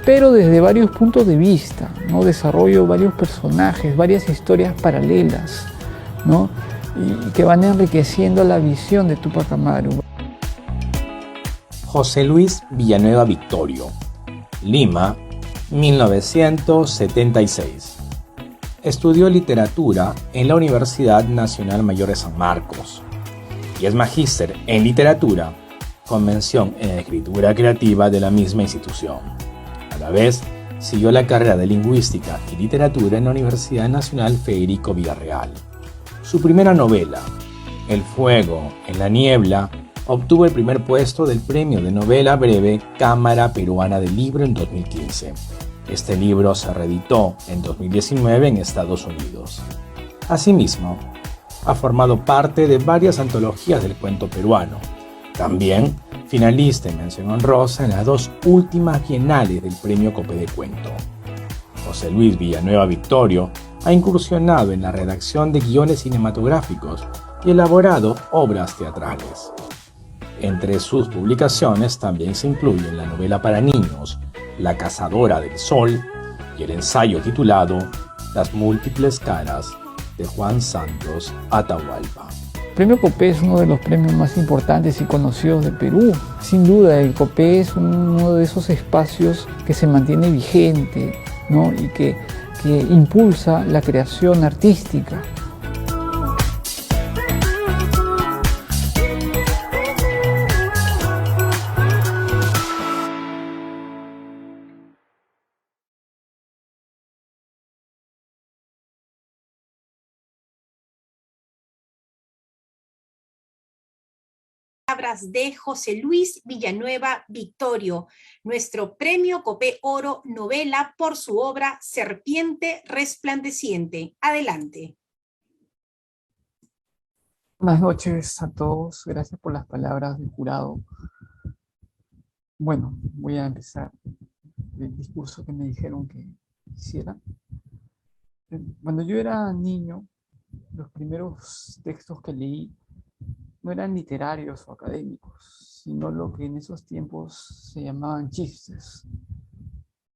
pero desde varios puntos de vista, ¿no? Desarrollo varios personajes, varias historias paralelas, ¿no? Y que van enriqueciendo la visión de Túpac Amaru. José Luis Villanueva Victorio, Lima, 1976. Estudió literatura en la Universidad Nacional Mayor de San Marcos y es magíster en literatura con mención en escritura creativa de la misma institución. A la vez, siguió la carrera de Lingüística y Literatura en la Universidad Nacional Federico Villarreal. Su primera novela, El fuego en la niebla, obtuvo el primer puesto del premio de novela breve Cámara Peruana del Libro en 2015. Este libro se reeditó en 2019 en Estados Unidos. Asimismo, ha formado parte de varias antologías del cuento peruano. También finalista en mención honrosa en las dos últimas bienales del Premio Copé de Cuento. José Luis Villanueva Victorio ha incursionado en la redacción de guiones cinematográficos y elaborado obras teatrales. Entre sus publicaciones también se incluyen la novela para niños La cazadora del sol y el ensayo titulado Las múltiples caras de Juan Santos Atahualpa. El Premio Copé es uno de los premios más importantes y conocidos de Perú. Sin duda, el Copé es uno de esos espacios que se mantiene vigente, ¿no? Y que impulsa la creación artística. palabras de José Luis Villanueva Victorio, nuestro premio Copé Oro Novela por su obra Serpiente Resplandeciente. Adelante. Buenas noches a todos, gracias por las palabras del jurado. Bueno, voy a empezar el discurso que me dijeron que hiciera. Cuando yo era niño, los primeros textos que leí no eran literarios o académicos, sino lo que en esos tiempos se llamaban chistes.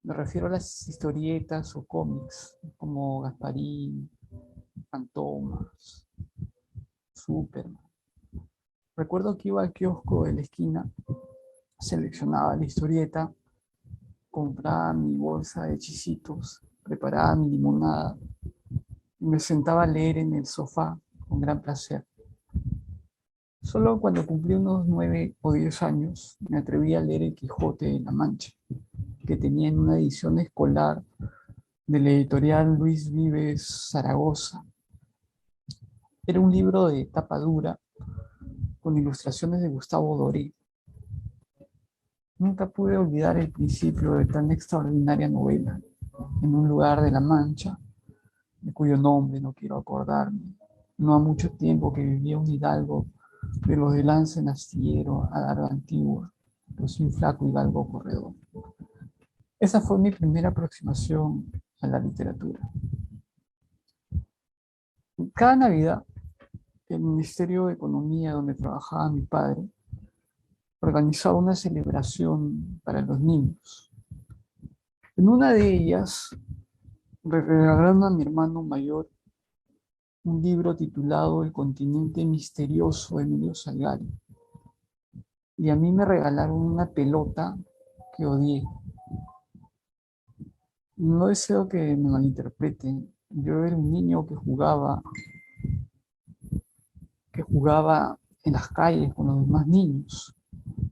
Me refiero a las historietas o cómics, como Gasparín, Fantomas, Superman. Recuerdo que iba al kiosco de la esquina, seleccionaba la historieta, compraba mi bolsa de chisitos, preparaba mi limonada y me sentaba a leer en el sofá con gran placer. Solo cuando cumplí unos 9 o 10 años me atreví a leer El Quijote de la Mancha, que tenía en una edición escolar de la editorial Luis Vives Zaragoza. Era un libro de tapa dura con ilustraciones de Gustavo Doré. Nunca pude olvidar el principio de tan extraordinaria novela, en un lugar de La Mancha, de cuyo nombre no quiero acordarme. No ha mucho tiempo que vivía un hidalgo de los de lance en astillero a larga antigua, pues un flaco hidalgo corredor. Esa fue mi primera aproximación a la literatura. Cada Navidad, el Ministerio de Economía, donde trabajaba mi padre, organizaba una celebración para los niños. En una de ellas, le regalaron a mi hermano mayor un libro titulado El continente misterioso de Emilio Salgari. Y a mí me regalaron una pelota que odié. No deseo que me malinterpreten. Yo era un niño que jugaba en las calles con los demás niños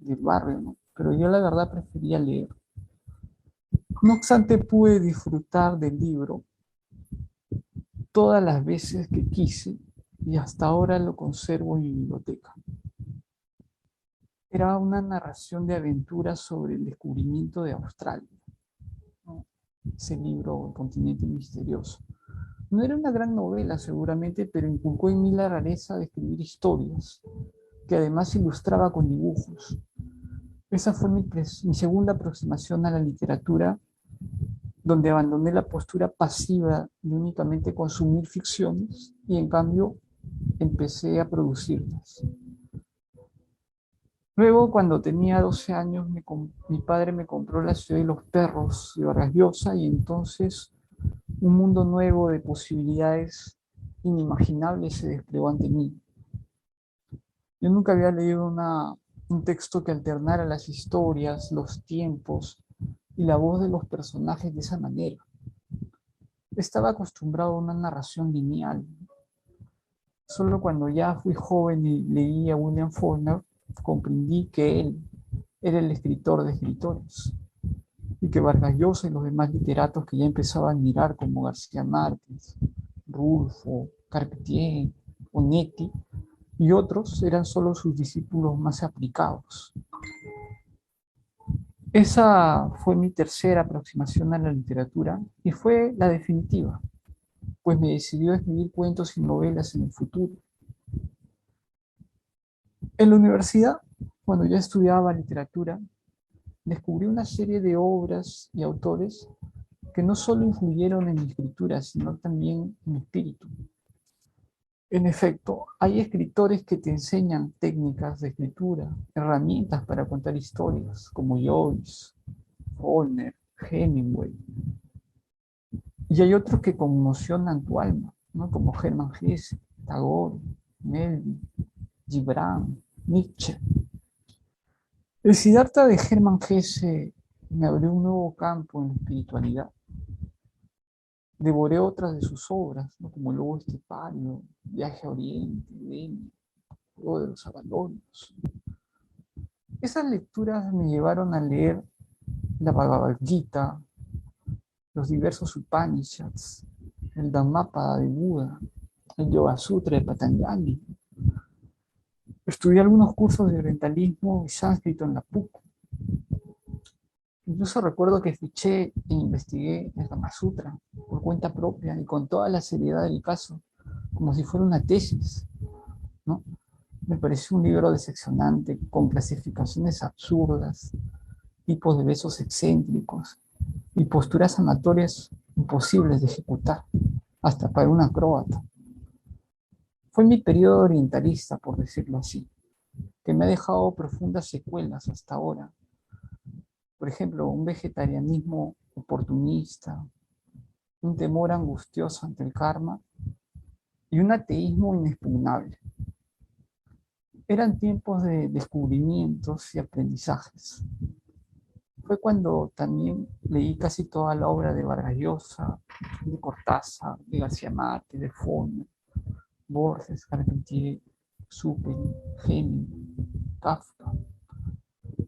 del barrio, ¿no? Pero yo la verdad prefería leer. No obstante, pude disfrutar del libro todas las veces que quise y hasta ahora lo conservo en mi biblioteca. Era una narración de aventuras sobre el descubrimiento de Australia, ¿no? Ese libro, El continente misterioso. No era una gran novela seguramente, pero inculcó en mí la rareza de escribir historias, que además ilustraba con dibujos. Esa fue mi segunda aproximación a la literatura, donde abandoné la postura pasiva de únicamente consumir ficciones y en cambio empecé a producirlas. Luego, cuando tenía 12 años, mi padre me compró La ciudad de los perros de Vargas Llosa y entonces un mundo nuevo de posibilidades inimaginables se desplegó ante mí. Yo nunca había leído un texto que alternara las historias, los tiempos y la voz de los personajes de esa manera. Estaba acostumbrado a una narración lineal. Solo cuando ya fui joven y leí a William Faulkner, comprendí que él era el escritor de escritores y que Vargas Llosa y los demás literatos que ya empezaba a admirar como García Márquez, Rulfo, Carpentier, Onetti y otros eran solo sus discípulos más aplicados. Esa fue mi tercera aproximación a la literatura y fue la definitiva, pues me decidió a escribir cuentos y novelas en el futuro. En la universidad, cuando ya estudiaba literatura, descubrí una serie de obras y autores que no solo influyeron en mi escritura, sino también en mi espíritu. En efecto, hay escritores que te enseñan técnicas de escritura, herramientas para contar historias, como Joyce, Faulkner, Hemingway. Y hay otros que conmocionan tu alma, ¿no? Como Hermann Hesse, Tagore, Melville, Gibran, Nietzsche. El Siddhartha de Hermann Hesse me abrió un nuevo campo en la espiritualidad. Devoré otras de sus obras, ¿no? Como El lobo estepario, Viaje a Oriente, Lenin, Juego de los abandonos. Esas lecturas me llevaron a leer la Bhagavad Gita, los diversos Upanishads, el Dhammapada de Buda, el Yoga Sutra de Patanjali. Estudié algunos cursos de orientalismo y sánscrito en la PUC. Incluso recuerdo que fiché e investigué el Kama Sutra por cuenta propia y con toda la seriedad del caso, como si fuera una tesis, ¿no? Me pareció un libro decepcionante, con clasificaciones absurdas, tipos de besos excéntricos y posturas amatorias imposibles de ejecutar, hasta para un acróbata. Fue mi periodo orientalista, por decirlo así, que me ha dejado profundas secuelas hasta ahora. Por ejemplo, un vegetarianismo oportunista, un temor angustioso ante el karma y un ateísmo inexpugnable. Eran tiempos de descubrimientos y aprendizajes. Fue cuando también leí casi toda la obra de Vargas Llosa, de Cortázar, de García Márquez, de Fono, Borges, Carpentier, Superi, Hemingway, Kafka.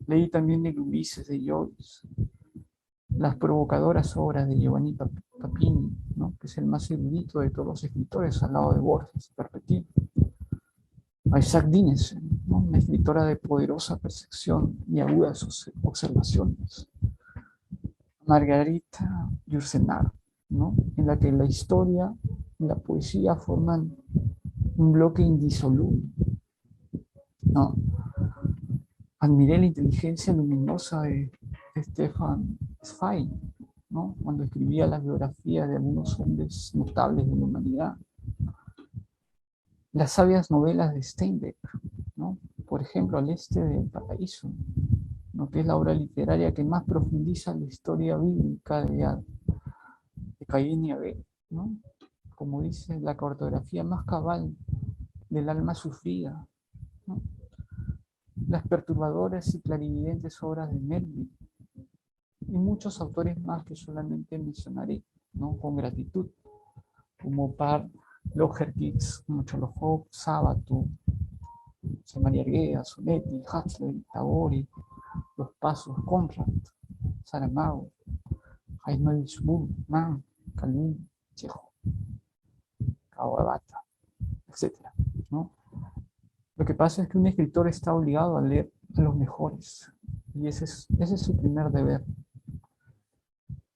Leí también el Ulises de Joyce, las provocadoras obras de Giovanni Papini, ¿no? Que es el más erudito de todos los escritores, al lado de Borges, Perpetuo. A Isaac Dinesen, ¿no? Una escritora de poderosa percepción y agudas observaciones. Margarita Yourcenar, ¿no? En la que la historia y la poesía forman un bloque indisoluble, ¿no? Admiré la inteligencia luminosa de Stefan Zweig, ¿no? Cuando escribía las biografías de algunos hombres notables de la humanidad. Las sabias novelas de Steinbeck, ¿no? Por ejemplo, Al este del paraíso, ¿no? Que es la obra literaria que más profundiza la historia bíblica de Caín y Abel, ¿no? Como dice, la cartografía más cabal del alma sufrida, ¿no? Las perturbadoras y clarividentes obras de Melville y muchos autores más que solamente mencionaré, ¿no? Con gratitud, como Par Logerkitz, Mocholojov, Sábato, José María Argueda, Sonetti, Huxley, Tagore, Los Pasos, Conrad, Saramago, Heinrich Mann, Calvin, Chekhov, Kawabata, etc., ¿no? Lo que pasa es que un escritor está obligado a leer a los mejores, y ese es su primer deber.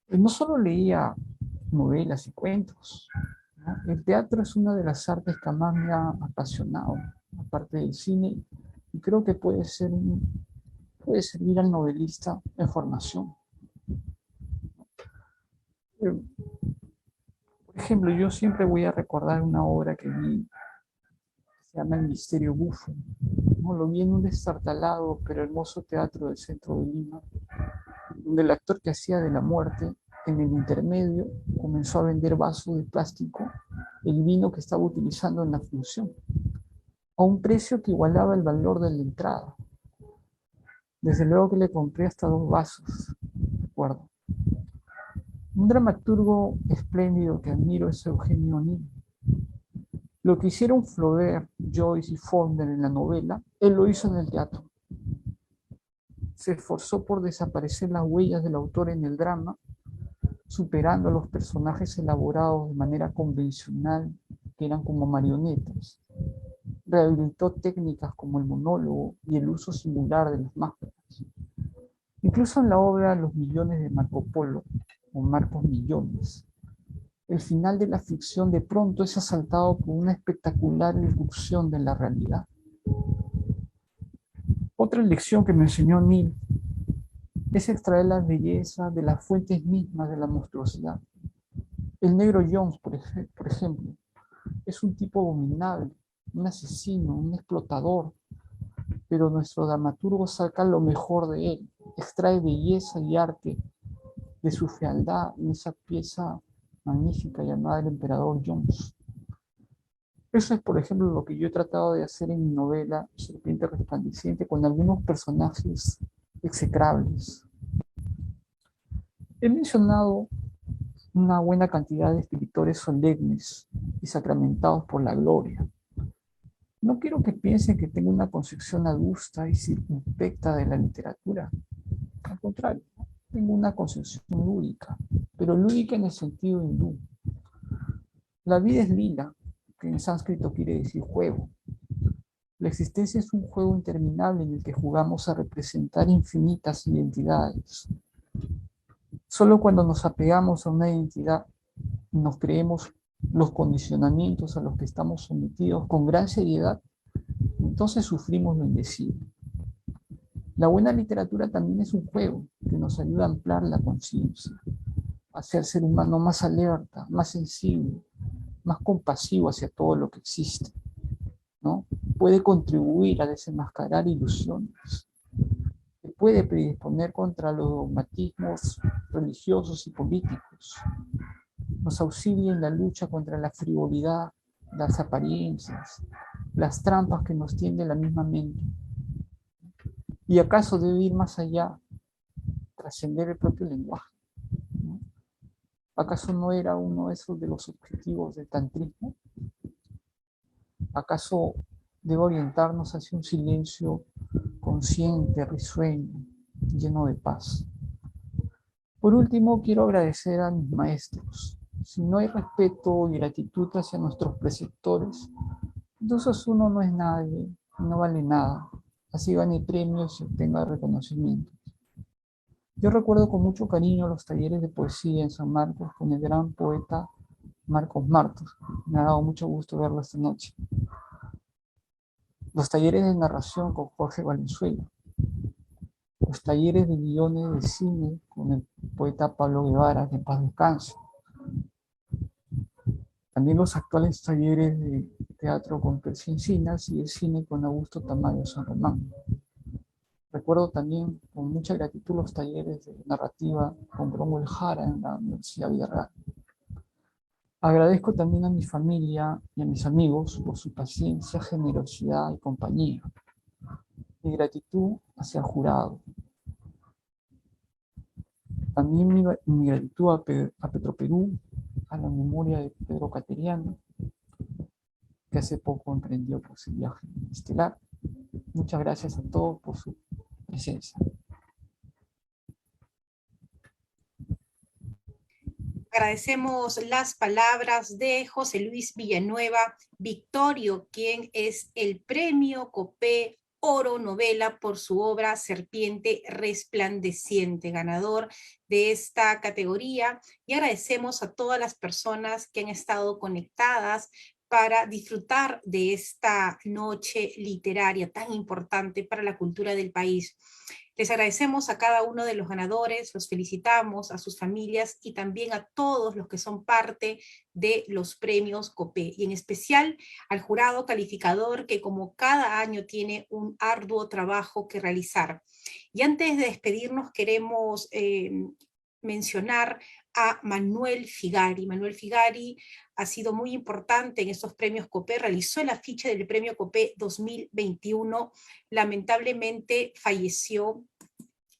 No solo leía novelas y cuentos, ¿no? El teatro es una de las artes que más me ha apasionado, aparte del cine, y creo que puede servir al novelista en formación. Por ejemplo, yo siempre voy a recordar una obra que vi, se llama El misterio bufo, ¿no? Lo vi en un destartalado pero hermoso teatro del centro de Lima, donde el actor que hacía de la muerte, en el intermedio, comenzó a vender vasos de plástico, el vino que estaba utilizando en la función, a un precio que igualaba el valor de la entrada. Desde luego que le compré hasta 2 vasos, recuerdo. Un dramaturgo espléndido que admiro es Eugenio O'Neill. Lo que hicieron Flaubert, Joyce y Faulkner en la novela, él lo hizo en el teatro. Se esforzó por desaparecer las huellas del autor en el drama, superando a los personajes elaborados de manera convencional, que eran como marionetas. Rehabilitó técnicas como el monólogo y el uso singular de las máscaras. Incluso en la obra Los millones de Marco Polo, o Marcos Millones, el final de la ficción de pronto es asaltado por una espectacular irrupción de la realidad. Otra lección que me enseñó Neil es extraer la belleza de las fuentes mismas de la monstruosidad. El negro Jones, por ejemplo, es un tipo abominable, un asesino, un explotador, pero nuestro dramaturgo saca lo mejor de él, extrae belleza y arte de su fealdad en esa pieza magnífica llamada El emperador Jones. Eso es, por ejemplo, lo que yo he tratado de hacer en mi novela Serpiente resplandeciente, con algunos personajes execrables. He mencionado una buena cantidad de escritores solemnes y sacramentados por la gloria. No quiero que piensen que tengo una concepción adusta y circunspecta de la literatura. Al contrario, tengo una concepción lúdica, pero lúdica en el sentido hindú. La vida es lila, que en sánscrito quiere decir juego. La existencia es un juego interminable en el que jugamos a representar infinitas identidades. Solo cuando nos apegamos a una identidad, nos creemos los condicionamientos a los que estamos sometidos con gran seriedad, entonces sufrimos lo indecible. La buena literatura también es un juego que nos ayuda a ampliar la conciencia, a ser ser humano más alerta, más sensible, más compasivo hacia todo lo que existe, ¿no? Puede contribuir a desenmascarar ilusiones, puede predisponer contra los dogmatismos religiosos y políticos, nos auxilia en la lucha contra la frivolidad, las apariencias, las trampas que nos tiende la misma mente. ¿Y acaso debe ir más allá, trascender el propio lenguaje, ¿no? ¿Acaso no era uno de los objetivos del tantrismo? ¿Acaso debe orientarnos hacia un silencio consciente, risueño, lleno de paz? Por último, quiero agradecer a mis maestros. Si no hay respeto y gratitud hacia nuestros preceptores, entonces uno no es nadie, no vale nada. Así gane premios y obtenga reconocimientos. Yo recuerdo con mucho cariño los talleres de poesía en San Marcos con el gran poeta Marcos Martos. Me ha dado mucho gusto verlo esta noche. Los talleres de narración con Jorge Valenzuela. Los talleres de guiones de cine con el poeta Pablo Guevara, que en paz descanse. También los actuales talleres de teatro con Percy Encinas y de cine con Augusto Tamayo San Román. Recuerdo también con mucha gratitud los talleres de narrativa con Cromwell Jara en la Universidad Villarreal. Agradezco también a mi familia y a mis amigos por su paciencia, generosidad y compañía. Mi gratitud hacia el jurado. También mi gratitud a Petroperú, a la memoria de Pedro Cateriano, que hace poco emprendió por ese viaje estelar. Muchas gracias a todos por su presencia. Agradecemos las palabras de José Luis Villanueva Victorio, quien es el Premio Copé Oro Novela por su obra Serpiente Resplandeciente, ganador de esta categoría, y agradecemos a todas las personas que han estado conectadas para disfrutar de esta noche literaria tan importante para la cultura del país. Les agradecemos a cada uno de los ganadores, los felicitamos, a sus familias y también a todos los que son parte de los premios Copé, y en especial al jurado calificador que como cada año tiene un arduo trabajo que realizar. Y antes de despedirnos queremos mencionar a Manuel Figari. Manuel Figari ha sido muy importante en estos premios Copé, realizó el afiche del premio Copé 2021, lamentablemente falleció,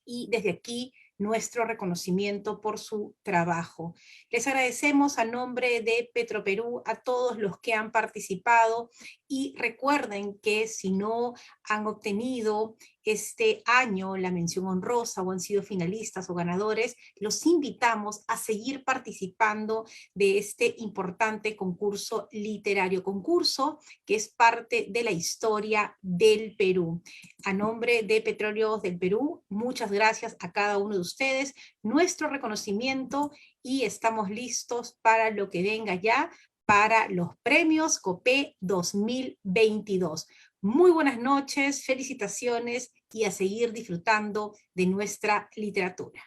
y desde aquí nuestro reconocimiento por su trabajo. Les agradecemos a nombre de Petroperú a todos los que han participado, y recuerden que si no han obtenido este año la mención honrosa o han sido finalistas o ganadores, los invitamos a seguir participando de este importante concurso literario, concurso que es parte de la historia del Perú. A nombre de Petróleos del Perú, muchas gracias a cada uno de ustedes, nuestro reconocimiento, y estamos listos para lo que venga ya, para los premios Copé 2022. Muy buenas noches, felicitaciones y a seguir disfrutando de nuestra literatura.